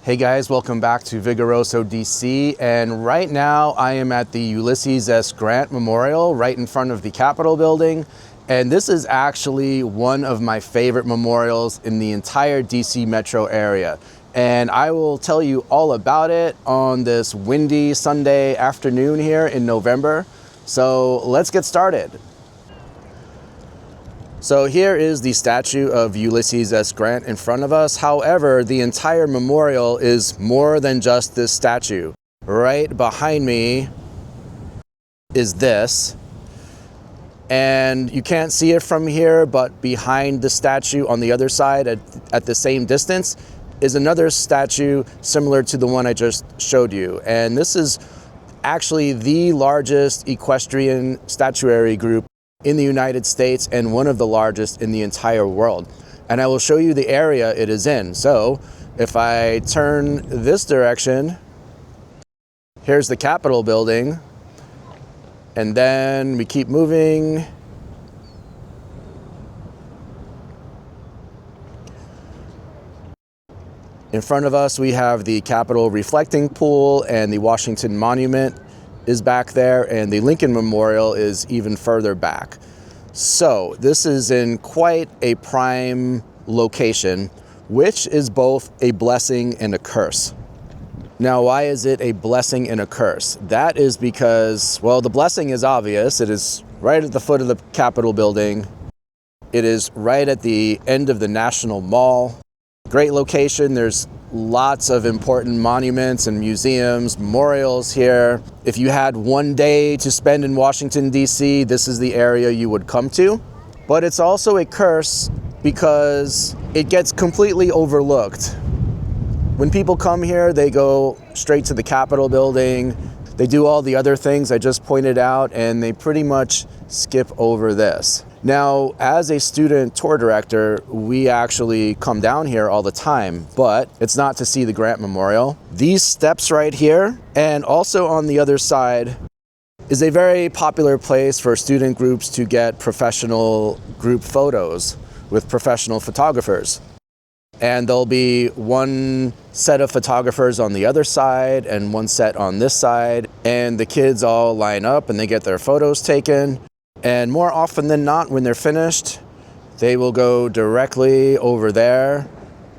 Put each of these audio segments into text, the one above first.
Hey guys, welcome back to Vigoroso, DC. And right now I am at the Ulysses S. Grant Memorial right in front of the Capitol building. And this is actually one of my favorite memorials in the entire DC metro area. And I will tell you all about it on this windy Sunday afternoon here in November. So let's get started. So here is the statue of Ulysses S. Grant in front of us. However, the entire memorial is more than just this statue. Right behind me is this. And you can't see it from here, but behind the statue on the other side at the same distance is another statue similar to the one I just showed you. And this is actually the largest equestrian statuary group in the United States and one of the largest in the entire world. And I will show you the area it is in. So if I turn this direction, here's the Capitol building, and then we keep moving. In front of us, we have the Capitol reflecting pool, and the Washington Monument is back there, and the Lincoln Memorial is even further back. So this is in quite a prime location, which is both a blessing and a curse. Now, why is it a blessing and a curse? That is because, well, the blessing is obvious. It is right at the foot of the Capitol building. It is right at the end of the National Mall. Great location. There's lots of important monuments and museums, memorials here. If you had one day to spend in Washington, D.C., this is the area you would come to. But it's also a curse because it gets completely overlooked. When people come here, they go straight to the Capitol building. They do all the other things I just pointed out, and they pretty much skip over this. Now, as a student tour director, we actually come down here all the time, but it's not to see the Grant Memorial. These steps right here, and also on the other side, is a very popular place for student groups to get professional group photos with professional photographers. And there'll be one set of photographers on the other side and one set on this side, and the kids all line up and they get their photos taken. And more often than not, when they're finished, they will go directly over there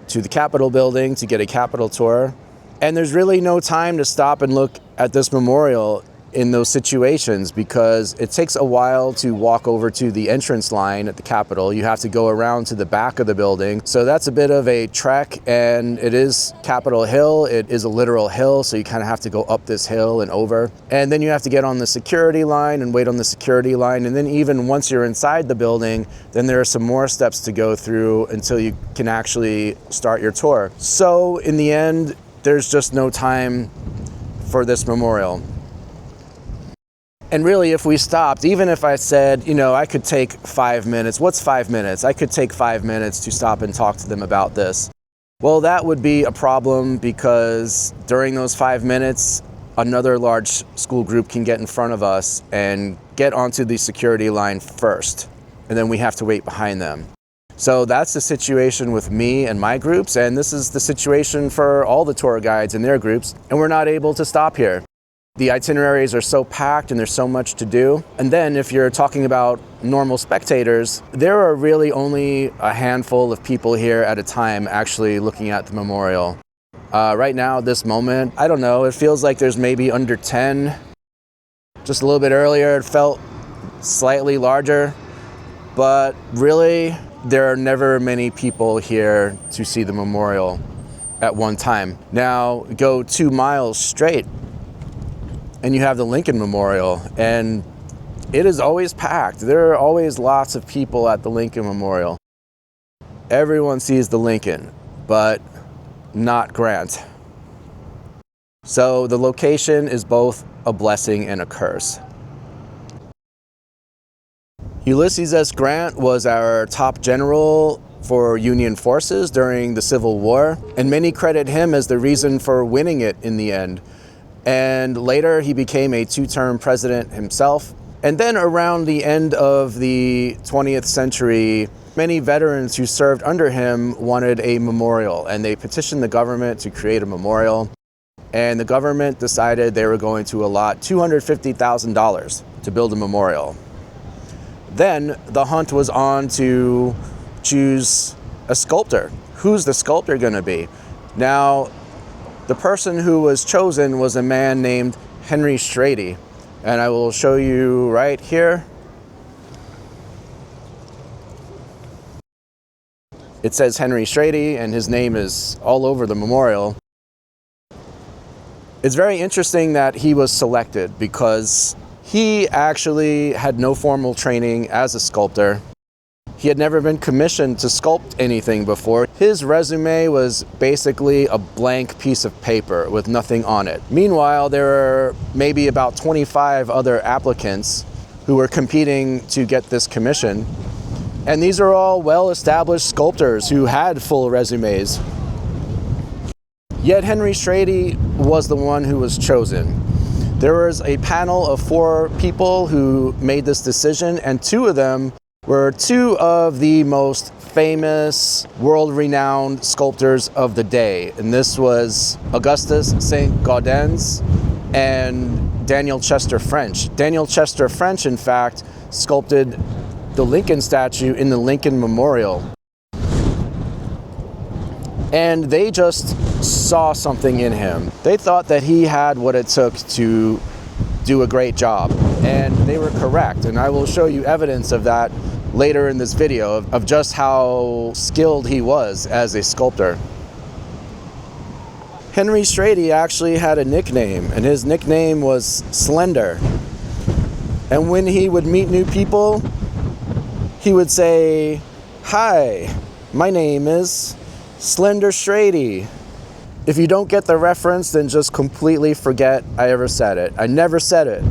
to the Capitol building to get a Capitol tour. And there's really no time to stop and look at this memorial in those situations because it takes a while to walk over to the entrance line at the Capitol. You have to go around to the back of the building. So that's a bit of a trek, and it is Capitol Hill. It is a literal hill, so you kind of have to go up this hill and over. And then you have to get on the security line and wait on the security line. And then even once you're inside the building, then there are some more steps to go through until you can actually start your tour. So in the end, there's just no time for this memorial. And really, if we stopped, even if I said, I could take 5 minutes, what's 5 minutes? I could take 5 minutes to stop and talk to them about this. Well, that would be a problem because during those 5 minutes, another large school group can get in front of us and get onto the security line first, and then we have to wait behind them. So that's the situation with me and my groups, and this is the situation for all the tour guides and their groups, and we're not able to stop here. The itineraries are so packed and there's so much to do. And then if you're talking about normal spectators, there are really only a handful of people here at a time actually looking at the memorial. Right now, at this moment, I don't know, it feels like there's maybe under 10. Just a little bit earlier, it felt slightly larger. But really, there are never many people here to see the memorial at one time. Now, go 2 miles straight, and you have the Lincoln Memorial, and it is always packed. There are always lots of people at the Lincoln Memorial. Everyone sees the Lincoln, but not Grant. So the location is both a blessing and a curse. Ulysses S. Grant was our top general for Union forces during the Civil War, and many credit him as the reason for winning it in the end. And later he became a 2-term president himself. And then around the end of the 20th century, Many veterans who served under him wanted a memorial, and they petitioned the government to create a memorial. And the government decided they were going to allot $250,000 to build a memorial. Then the hunt was on to choose a sculptor. Who's the sculptor going to be? Now, the person who was chosen was a man named Henry Strady, and I will show you right here. It says Henry Strady, and his name is all over the memorial. It's very interesting that he was selected because he actually had no formal training as a sculptor. He had never been commissioned to sculpt anything before. His resume was basically a blank piece of paper with nothing on it. Meanwhile, there were maybe about 25 other applicants who were competing to get this commission. And these are all well-established sculptors who had full resumes. Yet Henry Strady was the one who was chosen. There was a panel of 4 people who made this decision, and 2 of them were 2 of the most famous, world-renowned sculptors of the day. And this was Augustus St. Gaudens and Daniel Chester French. Daniel Chester French, in fact, sculpted the Lincoln statue in the Lincoln Memorial. And they just saw something in him. They thought that he had what it took to do a great job, and they were straight. And I will show you evidence of that later in this video, of just how skilled he was as a sculptor. Henry Strady actually had a nickname, and his nickname was Slender. And when he would meet new people, he would say, "Hi, my name is Slender Strady." If you don't get the reference, then just completely forget I ever said it. I never said it.